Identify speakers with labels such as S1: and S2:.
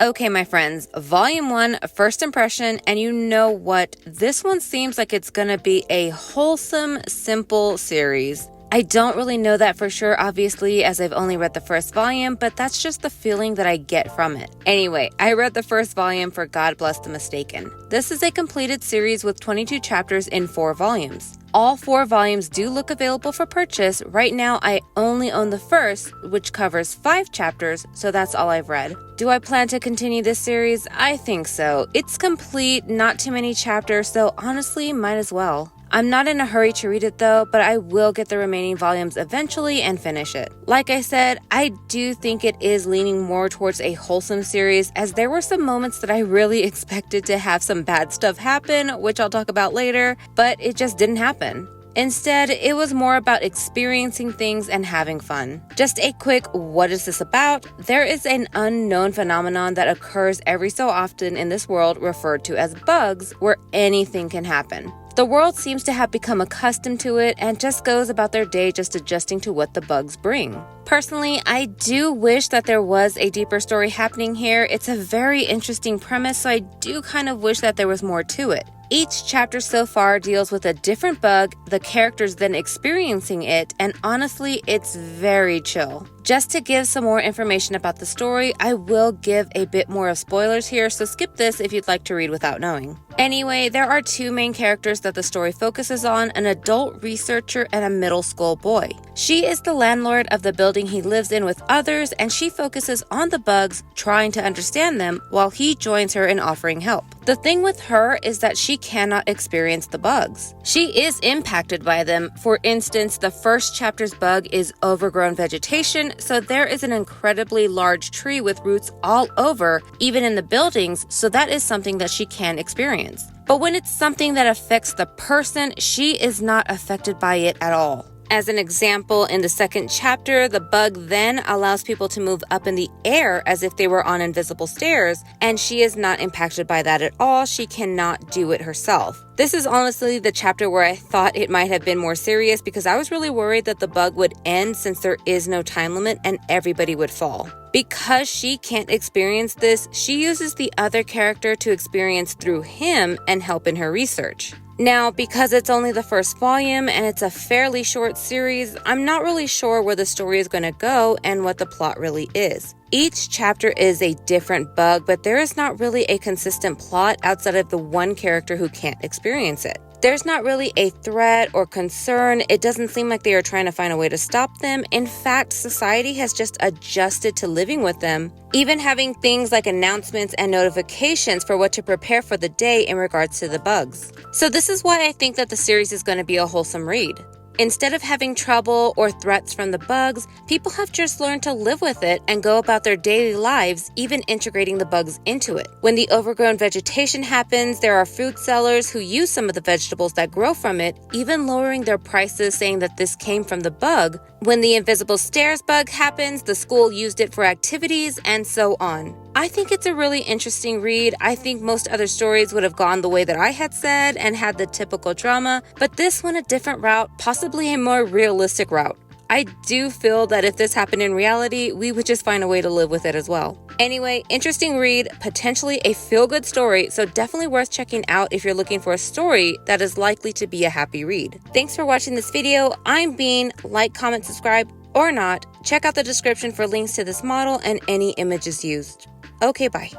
S1: Okay, my friends, Volume 1, First Impression, and you know what? This one seems like it's gonna be a wholesome, simple series. I don't really know that for sure, obviously, as I've only read the first volume, but that's just the feeling that I get from it. Anyway, I read the first volume for God Bless the Mistaken. This is a completed series with 22 chapters in 4 volumes. All 4 volumes do look available for purchase. Right now, I only own the first, which covers 5 chapters, so that's all I've read. Do I plan to continue this series? I think so. It's complete, not too many chapters, so honestly, might as well. I'm not in a hurry to read it though, but I will get the remaining volumes eventually and finish it. Like I said, I do think it is leaning more towards a wholesome series, as there were some moments that I really expected to have some bad stuff happen, which I'll talk about later, but it just didn't happen. Instead, it was more about experiencing things and having fun. Just a quick, what is this about? There is an unknown phenomenon that occurs every so often in this world referred to as bugs, where anything can happen. The world seems to have become accustomed to it and just goes about their day just adjusting to what the bugs bring. Personally, I do wish that there was a deeper story happening here. It's a very interesting premise, so I do kind of wish that there was more to it. Each chapter so far deals with a different bug, the characters then experiencing it, and honestly, it's very chill. Just to give some more information about the story, I will give a bit more of spoilers here, so skip this if you'd like to read without knowing. Anyway, there are 2 main characters that the story focuses on, an adult researcher and a middle school boy. She is the landlord of the building he lives in with others, and she focuses on the bugs, trying to understand them, while he joins her in offering help. The thing with her is that she cannot experience the bugs. She is impacted by them. For instance, the first chapter's bug is overgrown vegetation, so there is an incredibly large tree with roots all over, even in the buildings, so that is something that she can experience. But when it's something that affects the person, she is not affected by it at all. As an example, in the second chapter, the bug then allows people to move up in the air as if they were on invisible stairs, and she is not impacted by that at all. She cannot do it herself. This is honestly the chapter where I thought it might have been more serious, because I was really worried that the bug would end since there is no time limit and everybody would fall. Because she can't experience this, she uses the other character to experience through him and help in her research. Now, because it's only the first volume and it's a fairly short series, I'm not really sure where the story is going to go and what the plot really is. Each chapter is a different bug, but there is not really a consistent plot outside of the one character who can't experience it. There's not really a threat or concern. It doesn't seem like they are trying to find a way to stop them. In fact, society has just adjusted to living with them, even having things like announcements and notifications for what to prepare for the day in regards to the bugs. So this is why I think that the series is going to be a wholesome read. Instead of having trouble or threats from the bugs, people have just learned to live with it and go about their daily lives, even integrating the bugs into it. When the overgrown vegetation happens, there are fruit sellers who use some of the vegetables that grow from it, even lowering their prices, saying that this came from the bug. When the invisible stairs bug happens, the school used it for activities, and so on. I think it's a really interesting read. I think most other stories would have gone the way that I had said and had the typical drama, but this went a different route, possibly a more realistic route. I do feel that if this happened in reality, we would just find a way to live with it as well. Anyway, interesting read, potentially a feel-good story, so definitely worth checking out if you're looking for a story that is likely to be a happy read. Thanks for watching this video. I'm Bean. Like, comment, subscribe, or not. Check out the description for links to this model and any images used. Okay, bye.